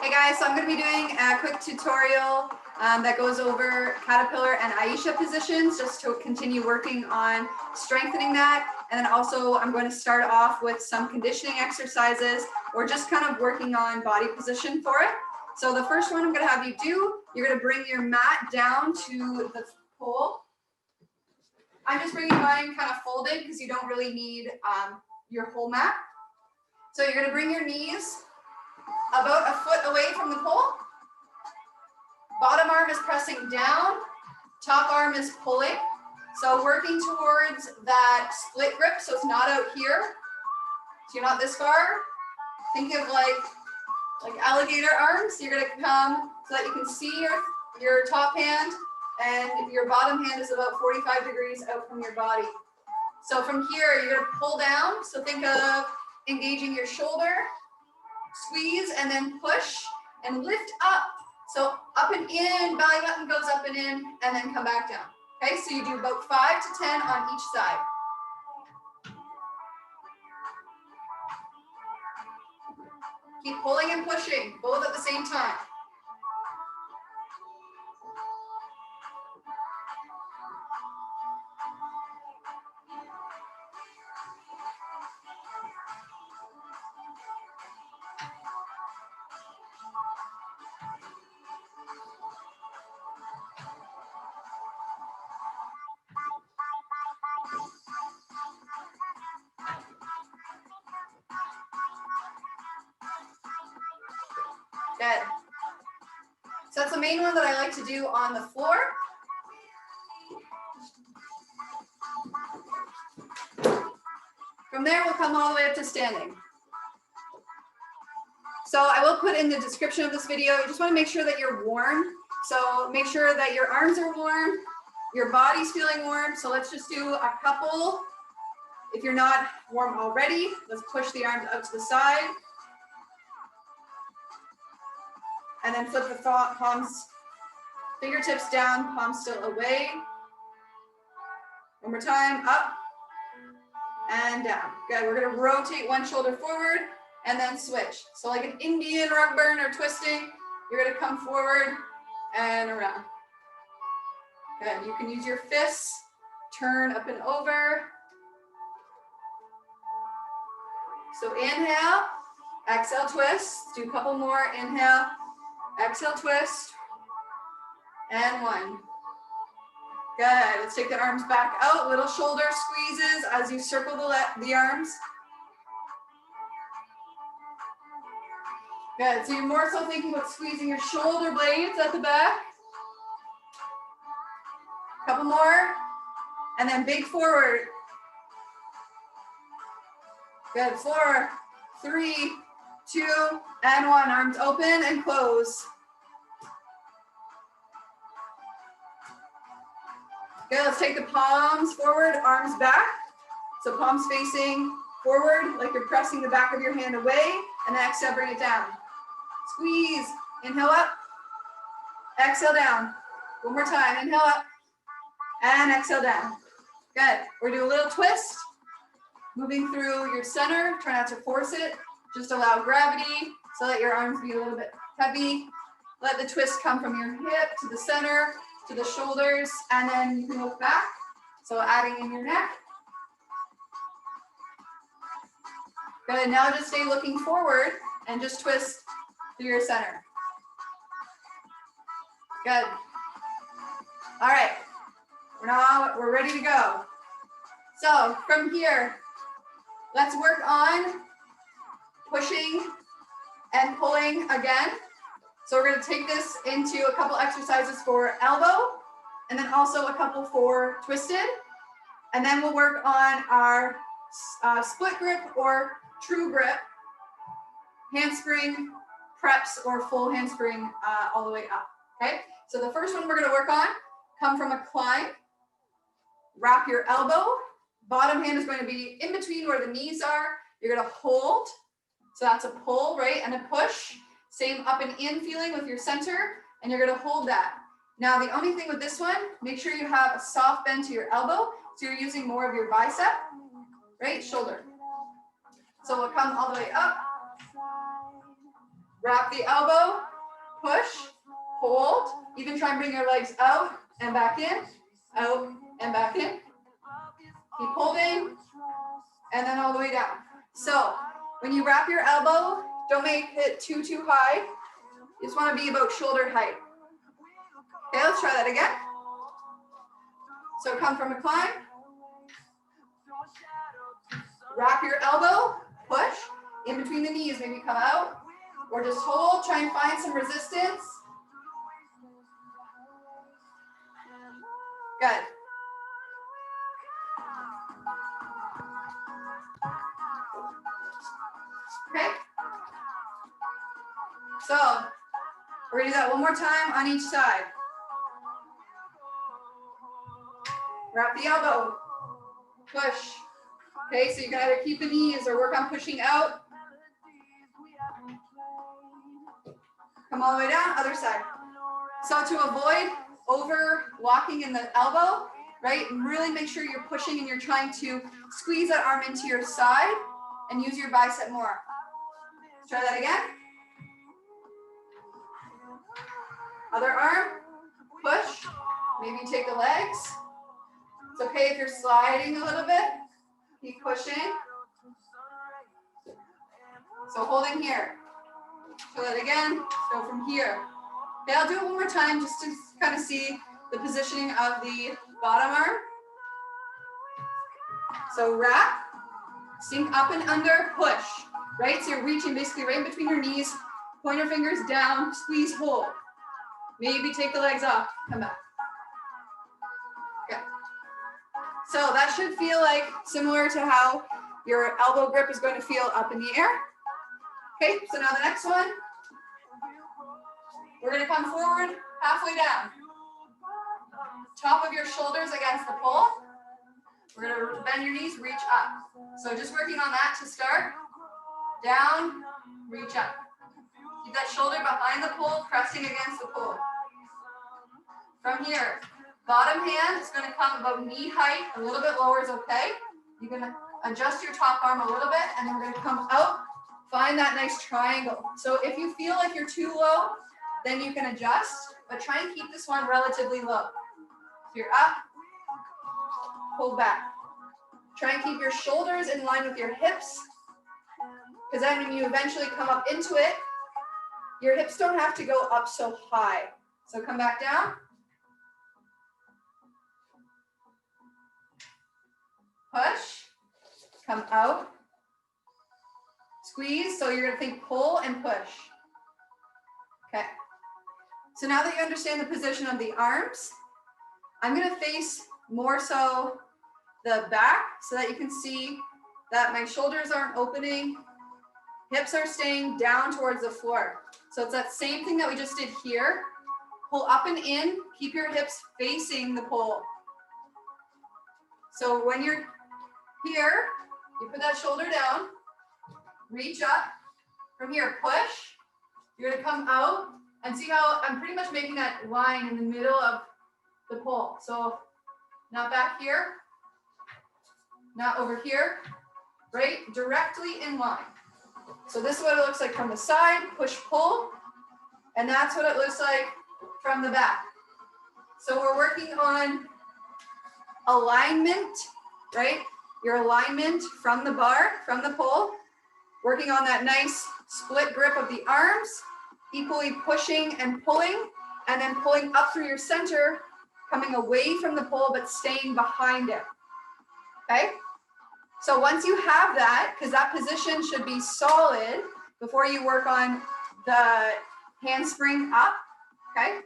Hey guys, so I'm going to be doing a quick tutorial that goes over caterpillar and Ayesha positions just to continue working on strengthening that. And then also I'm going to start off with some conditioning exercises or just kind of working on body position for it. So the first one I'm going to have you do, you're going to bring your mat down to the pole. I'm just bringing mine kind of folded because you don't really need your whole mat. So you're going to bring your knees about a foot away from the pole. Bottom arm is pressing down, top arm is pulling. So working towards that split grip, so it's not out here. So you're not this far. Think of like alligator arms. You're gonna come so that you can see your top hand and your bottom hand is about 45 degrees out from your body. So from here, you're gonna pull down. So think of engaging your shoulder, squeeze and then push and lift up. So up and in, belly button goes up and in, and then come back down. Okay, so you do about 5 to 10 on each side. Keep pulling and pushing, both at the same time. Good. So that's the main one that I like to do on the floor. From there, we'll come all the way up to standing. So I will put in the description of this video, you just want to make sure that you're warm. So make sure that your arms are warm, your body's feeling warm. So let's just do a couple. If you're not warm already, let's push the arms out to the side. And then flip the palms, fingertips down, palms still away. One more time, up and down. Good, we're gonna rotate one shoulder forward and then switch. So like an Indian rug burn or twisting, you're gonna come forward and around. Good, you can use your fists, turn up and over. So inhale, exhale, twist. Do a couple more, inhale. Exhale, twist, and one. Good, let's take the arms back out, little shoulder squeezes as you circle the arms. Good, so you're more so thinking about squeezing your shoulder blades at the back. Couple more, and then big forward. Good, 4, 3, 2, and 1. Arms open and close. Good, let's take the palms forward, arms back. So palms facing forward, like you're pressing the back of your hand away, and then exhale, bring it down. Squeeze, inhale up, exhale down. One more time, inhale up, and exhale down. Good, we're doing a little twist. Moving through your center, try not to force it. Just allow gravity so that your arms be a little bit heavy. Let the twist come from your hip to the center, to the shoulders, and then you can look back. So adding in your neck. Good, now just stay looking forward and just twist through your center. Good. All right, we're ready to go. So from here, let's work on pushing and pulling again. So we're going to take this into a couple exercises for elbow and then also a couple for twisted. And then we'll work on our split grip or true grip, handspring preps or full handspring all the way up. Okay, so the first one we're going to work on, come from a climb, wrap your elbow, bottom hand is going to be in between where the knees are. You're going to hold. So that's a pull, right? And a push. Same up and in feeling with your center. And you're going to hold that. Now, the only thing with this one, make sure you have a soft bend to your elbow. So you're using more of your bicep. right? Shoulder. So we'll come all the way up. Wrap the elbow, push, hold. Even try and bring your legs out and back in, out and back in. Keep holding, and then all the way down. So when you wrap your elbow, don't make it too high. You just want to be about shoulder height. Okay, let's try that again. So come from a climb. Wrap your elbow, push. In between the knees, maybe come out. Or just hold, try and find some resistance. Good. Okay. So we're gonna do that one more time on each side. Wrap the elbow, push. Okay, so you can either keep the knees or work on pushing out. Come all the way down, other side. So to avoid overlocking in the elbow, right, really make sure you're pushing and you're trying to squeeze that arm into your side and use your bicep more. Let's try that again. Other arm, push. Maybe take the legs. It's okay if you're sliding a little bit. Keep pushing. So holding here. Try that again. Go from here. Okay, I'll do it one more time just to kind of see the positioning of the bottom arm. So wrap, sink up and under, push. Right? So you're reaching basically right in between your knees. Point your fingers down, squeeze, hold. Maybe take the legs off, come back. Okay. So that should feel like similar to how your elbow grip is going to feel up in the air. Okay, so now the next one. We're going to come forward, halfway down. Top of your shoulders against the pole. We're going to bend your knees, reach up. So just working on that to start. Down, reach up. Keep that shoulder behind the pole, pressing against the pole. From here, bottom hand is going to come about knee height. A little bit lower is okay. You can adjust your top arm a little bit, and then we're going to come out. Find that nice triangle. So if you feel like you're too low, then you can adjust, but try and keep this one relatively low. So you're up, pull back. Try and keep your shoulders in line with your hips, because then when you eventually come up into it, your hips don't have to go up so high. So come back down. Push, come out. Squeeze, so you're gonna think pull and push. Okay. So now that you understand the position of the arms, I'm gonna face more so the back so that you can see that my shoulders aren't opening, hips are staying down towards the floor. So it's that same thing that we just did here. Pull up and in, keep your hips facing the pole. So when you're here, you put that shoulder down, reach up. From here, push. You're gonna come out and see how I'm pretty much making that line in the middle of the pole. So not back here, not over here, right? Directly in line. So this is what it looks like from the side, push, pull, and that's what it looks like from the back. So we're working on alignment, right? Your alignment from the bar, from the pole, working on that nice split grip of the arms, equally pushing and pulling, and then pulling up through your center, coming away from the pole, but staying behind it, okay? So once you have that, because that position should be solid before you work on the handspring up, okay?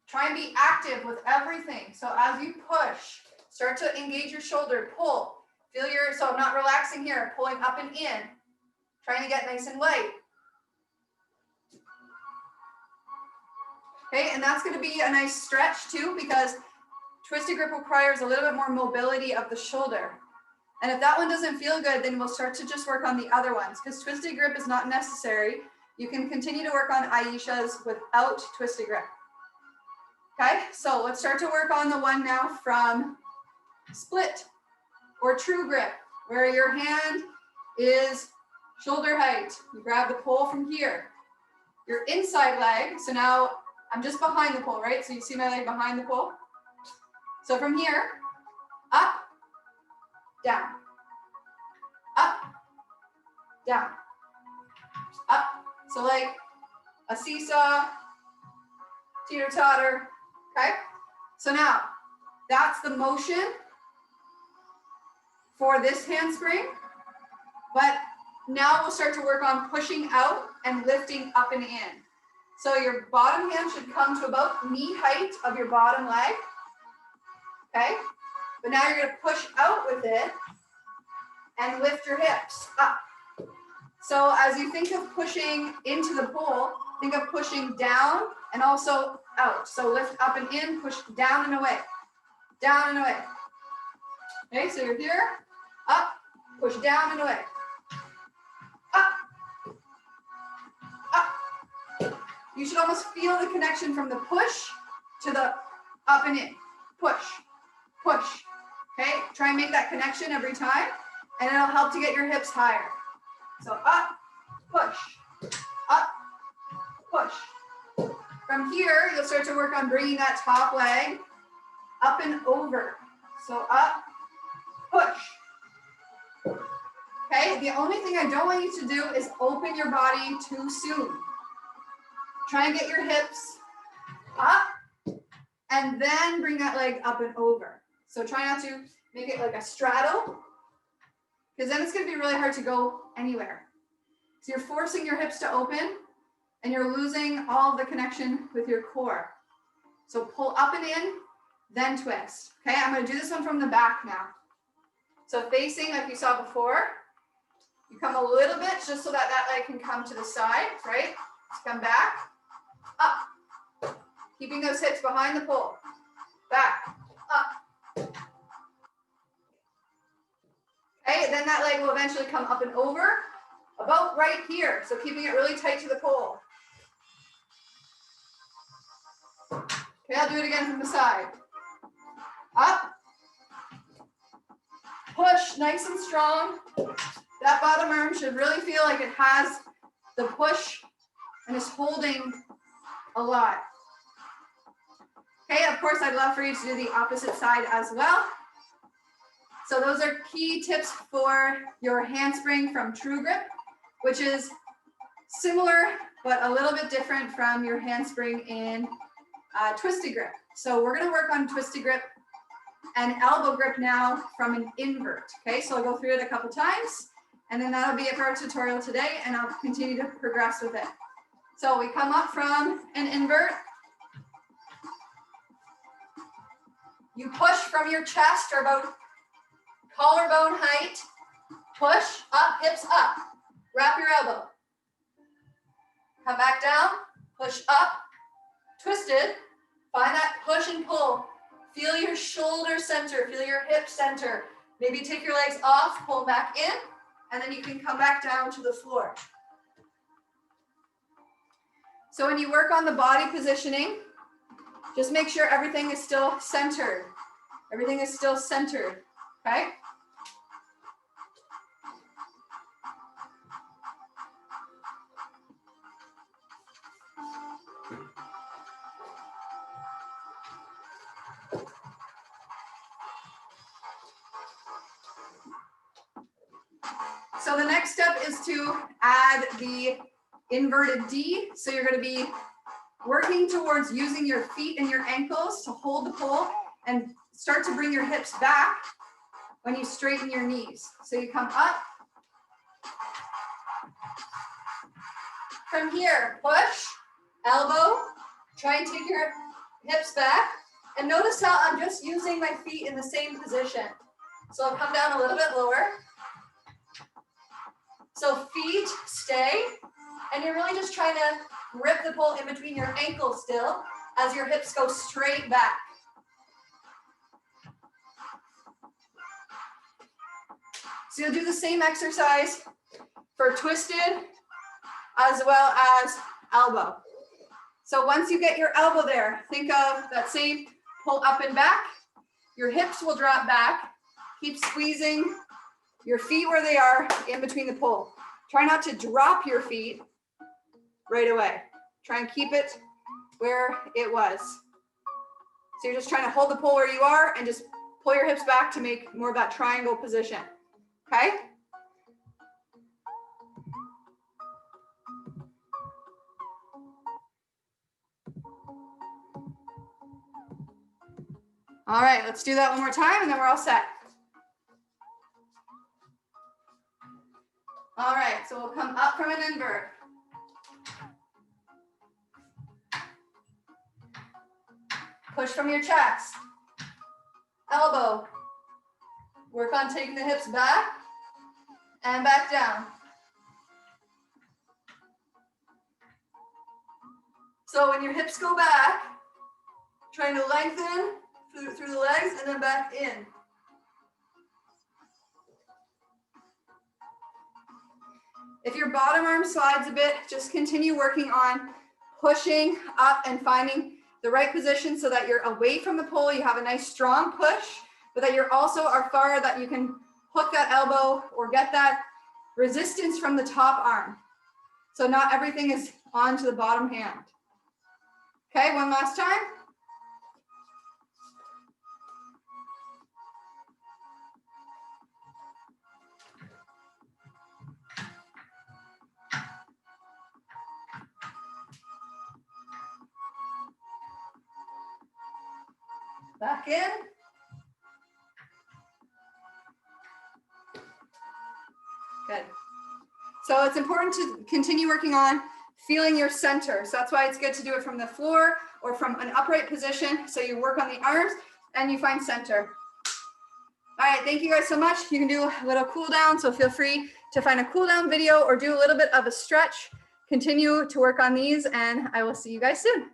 Try and be active with everything. So as you push, start to engage your shoulder, pull. Feel your, so I'm not relaxing here, pulling up and in. Trying to get nice and light. Okay, and that's gonna be a nice stretch too, because twisted grip requires a little bit more mobility of the shoulder. And if that one doesn't feel good, then we'll start to just work on the other ones because twisted grip is not necessary. You can continue to work on Ayesha's without twisted grip. Okay, so let's start to work on the one now from split or true grip, where your hand is shoulder height. You grab the pole from here. Your inside leg, so now I'm just behind the pole, right? So you see my leg behind the pole? So from here, up, down, up, down, up. So like a seesaw, teeter-totter, okay? So now, that's the motion for this handspring, but now we'll start to work on pushing out and lifting up and in. So your bottom hand should come to about knee height of your bottom leg, okay? But now you're gonna push out with it and lift your hips up. So as you think of pushing into the pole, think of pushing down and also out. So lift up and in, push down and away, down and away. Okay, so you're here, up, push down and away, up, up. You should almost feel the connection from the push to the up and in, push, push. Okay, try and make that connection every time and it'll help to get your hips higher. So up, push, up, push. From here, you'll start to work on bringing that top leg up and over. So up, push. Okay, the only thing I don't want you to do is open your body too soon. Try and get your hips up and then bring that leg up and over. So try not to make it like a straddle because then it's going to be really hard to go anywhere. So you're forcing your hips to open and you're losing all of the connection with your core. So pull up and in, then twist. Okay, I'm going to do this one from the back now. So facing like you saw before, you come a little bit just so that that leg can come to the side, right? Let's come back, up. Keeping those hips behind the pole. Back, up. Okay, then that leg will eventually come up and over, about right here. So keeping it really tight to the pole. Okay, I'll do it again from the side. Up. Push, nice and strong. That bottom arm should really feel like it has the push and is holding a lot. Okay, of course, I'd love for you to do the opposite side as well. So those are key tips for your handspring from True Grip, which is similar, but a little bit different from your handspring in Twisted Grip. So we're gonna work on Twisted Grip and elbow grip now from an invert. Okay, so I'll go through it a couple times and then that'll be it for our tutorial today and I'll continue to progress with it. So we come up from an invert. You push from your chest or about collarbone height. Push up, hips up. Wrap your elbow. Come back down, push up, twisted. Find that push and pull. Feel your shoulder center, feel your hip center. Maybe take your legs off, pull back in, and then you can come back down to the floor. So when you work on the body positioning, just make sure everything is still centered. Everything is still centered, okay? So the next step is to add the inverted D. So you're going to be working towards using your feet and your ankles to hold the pole and start to bring your hips back when you straighten your knees. So you come up. From here, push, elbow, try and take your hips back. And notice how I'm just using my feet in the same position. So I'll come down a little bit lower. So feet stay, and you're really just trying to grip the pole in between your ankles still as your hips go straight back. So you'll do the same exercise for twisted as well as elbow. So once you get your elbow there, think of that same pull up and back. Your hips will drop back. Keep squeezing your feet where they are in between the pull. Try not to drop your feet right away. Try and keep it where it was. So you're just trying to hold the pull where you are and just pull your hips back to make more of that triangle position, okay? All right, let's do that one more time and then we're all set. All right, so we'll come up from an invert. Push from your chest. Elbow. Work on taking the hips back and back down. So when your hips go back, trying to lengthen through the legs and then back in. If your bottom arm slides a bit, just continue working on pushing up and finding the right position so that you're away from the pole. You have a nice strong push, but that you're also are far that you can hook that elbow or get that resistance from the top arm. So not everything is onto the bottom hand. Okay, one last time. Back in. Good. So it's important to continue working on feeling your center. So that's why it's good to do it from the floor or from an upright position. So you work on the arms and you find center. All right, thank you guys so much. You can do a little cool down. So feel free to find a cool down video or do a little bit of a stretch. Continue to work on these and I will see you guys soon.